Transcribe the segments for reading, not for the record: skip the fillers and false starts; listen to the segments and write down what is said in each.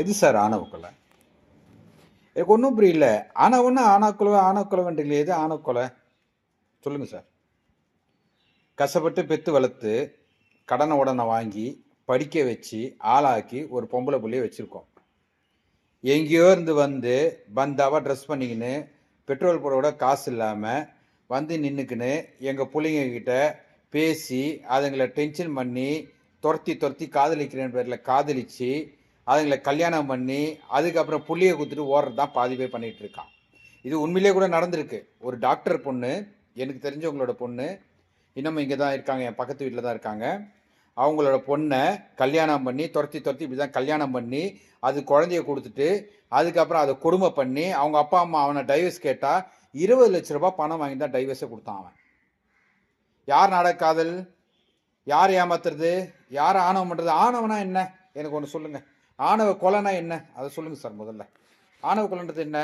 எது சார் ஆணவ கொலை? எனக்கு ஒன்றும் புரியல. ஆணவன்னா ஆணவ கொலைன்றீங்களே, எது ஆணவ கொலை? சொல்லுங்க சார். கஷ்டப்பட்டு பெத்து வளர்த்து, கடன உடன வாங்கி, படிக்க வச்சு, ஆளாக்கி ஒரு பொம்பளை புள்ளைய வச்சிருக்கோம். எங்கேயோ இருந்து வந்து, பந்தாவா ட்ரெஸ் பண்ணிக்கின்னு, பெட்ரோல் போட கூட காசு இல்லாம, வந்து நின்னுக்கின்னு, எங்க புள்ளைங்க கிட்ட பேசி, அதுங்கள டென்ஷன் பண்ணி, தொரத்தி காதலிக்கிறேன் பேர்ல காதலிச்சு, அதுங்களை கல்யாணம் பண்ணி, அதுக்கப்புறம் புள்ளிய குத்துட்டு ஓடுறது தான் பாதி பேர் பண்ணிட்டு இருக்கான். இது உண்மையிலே கூட நடந்திருக்கு. ஒரு டாக்டர் பொண்ணு, எனக்கு தெரிஞ்சவங்களோட பொண்ணு, இன்னமும் இங்கே தான் இருக்காங்க, என் பக்கத்து வீட்டில் தான் இருக்காங்க. அவங்களோட பொண்ணை கல்யாணம் பண்ணி துரத்தி இப்படி தான் கல்யாணம் பண்ணி அது குழந்தைய கொடுத்துட்டு அதுக்கப்புறம் அதை கொடுமை பண்ணி அவங்க அப்பா அம்மா அவனை டைவர்ஸ் கேட்டால் 20 லட்ச ரூபாய் பணம் வாங்கி தான் டைவர்ஸை கொடுத்தான் அவன். யார் நாடக காதல்? யார் ஏமாத்துறது? யார் ஆணவம் பண்ணுறது? ஆணவனா என்ன? எனக்கு ஒன்று சொல்லுங்கள். ஆணவ கொலைனா என்ன? அதை சொல்லுங்கள் சார் முதல்ல. ஆணவ கொலைன்றது என்ன?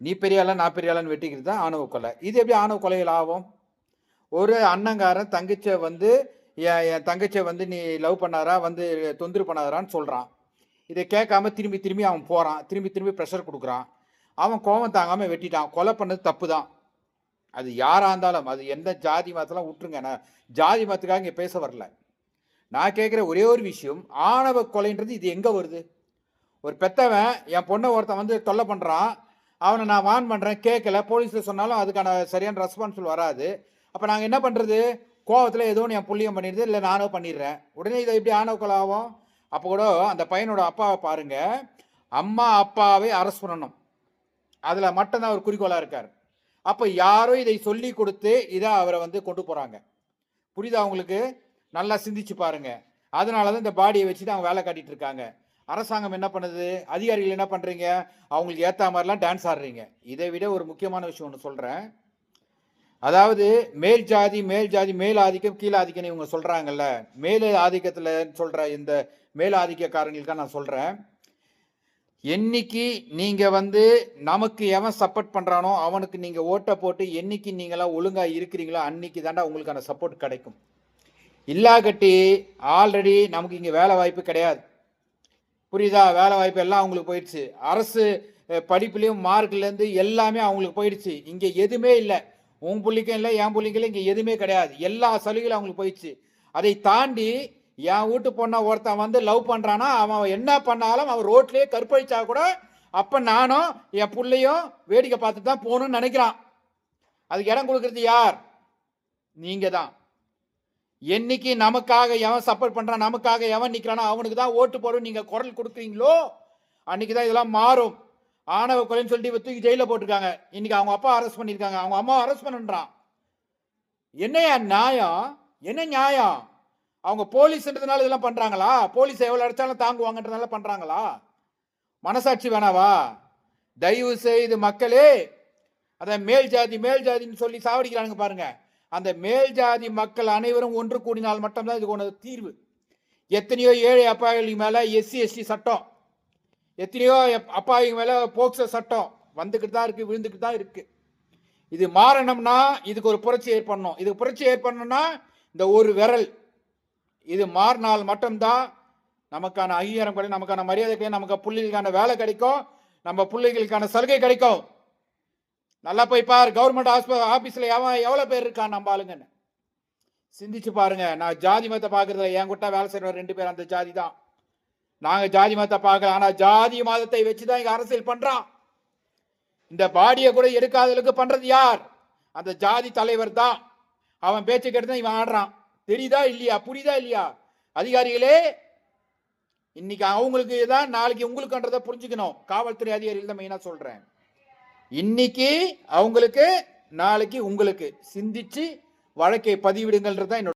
நீ பெரியாளா நான் பெரியாளான்னு வெட்டிக்கிறது தான் ஆணவ கொலை. இது எப்படி ஆணவ கொலைகள் ஆகும்? ஒரு அண்ணங்காரன் தங்கச்சியை வந்து என் தங்கச்சியை வந்து நீ லவ் பண்ணாரா, வந்து தொந்தரவு பண்ணாதான்னு சொல்கிறான். இதை கேட்காம திரும்பி அவன் போகிறான், திரும்பி ப்ரெஷர் கொடுக்குறான். அவன் கோபம் தாங்காமல் வெட்டிட்டான். கொலை பண்ணது தப்பு தான். அது யாராக இருந்தாலும், அது எந்த ஜாதி மதத்தெல்லாம் விட்டுருங்க. நான் ஜாதி மதத்துக்காக இங்கே பேச வரல. நான் கேட்குற ஒரே ஒரு விஷயம், ஆணவ கொலைன்றது இது எங்கே வருது? ஒரு பெத்தவன் என் பொண்ணை ஒருத்தன் வந்து தொல்லை பண்ணுறான், அவனை நான் வான் பண்ணுறேன், கேட்கல, போலீஸில் சொன்னாலும் அதுக்கான சரியான ரெஸ்பான்சிபிள் வராது. அப்போ நாங்கள் என்ன பண்ணுறது? கோவத்தில் ஏதோ என் புள்ளியம் பண்ணிடுது, இல்லை நானும் பண்ணிடுறேன். உடனே இதை எப்படி ஆணவ கொலை ஆகும்? அப்போ கூட அந்த பையனோட அப்பாவை பாருங்க, அம்மா அப்பாவை அரெஸ்ட் பண்ணணும், அதில் மட்டும்தான் அவர் குறிக்கோளாக இருக்கார். அப்போ யாரோ இதை சொல்லி கொடுத்து இதை அவரை வந்து கொண்டு போகிறாங்க. புரியுதா உங்களுக்கு? நல்லா சிந்திச்சு பாருங்க. அதனால தான் இந்த பாடியை வச்சு தான் அவங்க வேலை காட்டிட்டு இருக்காங்க. அரசாங்கம் என்ன பண்ணுது? அதிகாரிகள் என்ன பண்ணுறீங்க? அவங்களுக்கு ஏற்ற மாதிரிலாம் டான்ஸ் ஆடுறீங்க. இதை விட ஒரு முக்கியமான விஷயம் ஒன்று சொல்கிறேன். அதாவது மேல் ஜாதி மேல் ஆதிக்கம் கீழ் ஆதிக்கம் இவங்க சொல்கிறாங்கல்ல, மேல் ஆதிக்கத்தில் சொல்கிற இந்த மேல் ஆதிக்கக்காரங்களுக்காக நான் சொல்கிறேன், என்னைக்கு நீங்கள் வந்து நமக்கு எவன் சப்போர்ட் பண்ணுறானோ அவனுக்கு நீங்கள் ஓட்டை போட்டு என்னைக்கு நீங்களாம் ஒழுங்காக இருக்கிறீங்களோ அன்னைக்கு தாண்டா உங்களுக்கான சப்போர்ட் கிடைக்கும். இல்லாகட்டி ஆல்ரெடி நமக்கு இங்கே வேலை வாய்ப்பு கிடையாது. புரியுதா? வேலை வாய்ப்பு எல்லாம் அவங்களுக்கு போயிடுச்சு. அரசு படிப்புலேயும் மார்க்லேருந்து எல்லாமே அவங்களுக்கு போயிடுச்சு. இங்கே எதுவுமே இல்லை. உன் புள்ளிக்கும் இல்லை, என் புள்ளிக்கும் இல்லை, இங்கே எதுவுமே கிடையாது. எல்லா சலுகையும் அவங்களுக்கு போயிடுச்சு. அதை தாண்டி என் வீட்டு பொண்ணை ஒருத்தன் வந்து லவ் பண்ணுறான்னா அவன் என்ன பண்ணாலும் அவன் ரோட்லேயே கற்பழிச்சா கூட அப்போ நானும் என் பிள்ளையும் வேடிக்கை பார்த்துட்டு தான் போகணும்னு நினைக்கிறான். அதுக்கு இடம் கொடுக்கறது யார்? நீங்கள் தான். என்னைக்கு நமக்காக எவன் சப்போர்ட் பண்ணுறான், நமக்காக எவன் நிற்கிறானோ அவனுக்கு தான் ஓட்டு போடும் நீங்கள் குரல் கொடுக்குறீங்களோ அன்னைக்கு தான் இதெல்லாம் மாறும். ஆணவ கொலைன்னு சொல்லிட்டு தூக்கி ஜெயிலில் போட்டிருக்காங்க. இன்னைக்கு அவங்க அப்பா அரெஸ்ட் பண்ணியிருக்காங்க, அவங்க அம்மா அரெஸ்ட் பண்ணுறான். என்னையா நியாயம்? என்ன நியாயம்? அவங்க போலீஸ்ன்றதுனால இதெல்லாம் பண்றாங்களா? போலீஸ் எவ்வளவு அடிச்சாலும் தாங்குவாங்கன்றதுனால பண்றாங்களா? மனசாட்சி வேணாவா? தயவு செய்து மக்களே, அத மேல் ஜாதின்னு சொல்லி சாவடிக்கிறாங்க பாருங்க. அந்த மேல் ஜாதி மக்கள் அனைவரும் ஒன்று கூடினால் மட்டும்தான் இதுக்கு ஒன்று தீர்வு. எத்தனையோ ஏழை அப்பாவிகள் மேல SC ST சட்டம், எத்தனையோ அப்பாவிங்க மேல போக்சோ சட்டம் வந்துக்கிட்டு தான் இருக்கு, விழுந்துக்கிட்டு தான் இருக்கு. இது மாறணும்னா இதுக்கு ஒரு புரட்சி ஏற்படணும். இதுக்கு புரட்சி ஏற்படணும்னா இந்த ஒரு விரல் இது மாறினால் மட்டும்தான் நமக்கான அங்கீகாரம் கிடைக்கும், நமக்கான மரியாதை கிடைக்கும், நமக்கு பிள்ளைகளுக்கான வேலை கிடைக்கும், நம்ம பிள்ளைகளுக்கான சலுகை கிடைக்கும். நல்லா போய் பார், கவர்மெண்ட் ஆபீஸ்ல எவ்வளவு பேர் இருக்கான் நம்ம ஆளுங்கன்னு சிந்திச்சு பாருங்க. நான் ஜாதி மதத்தை பாக்குறதுல என் கூட்ட வேலை செய்யற 2 பேர் அந்த ஜாதி தான். நாங்க ஜாதி மதத்தை பார்க்கல, ஆனா ஜாதி மதத்தை வச்சுதான் இங்க அரசியல் பண்றான். இந்த பாடியை கூட எடுக்காதலுக்கு பண்றது யார்? அந்த ஜாதி தலைவர் தான். அவன் பேச்சு கேட்டு தான் இவன் ஆடுறான். தெரியுதா இல்லையா? புரியுதா இல்லையா? அதிகாரிகளே, இன்னைக்கு அவங்களுக்கு தான் நாளைக்கு உங்களுக்குன்றதை புரிஞ்சுக்கணும். காவல்துறை அதிகாரிகள் தான் மெயினா சொல்றேன். இன்னைக்கு அவங்களுக்கு, நாளைக்கு உங்களுக்கு. சிந்திச்சு வழக்கை பதிவிடுங்கள்ன்றதான் என்னோட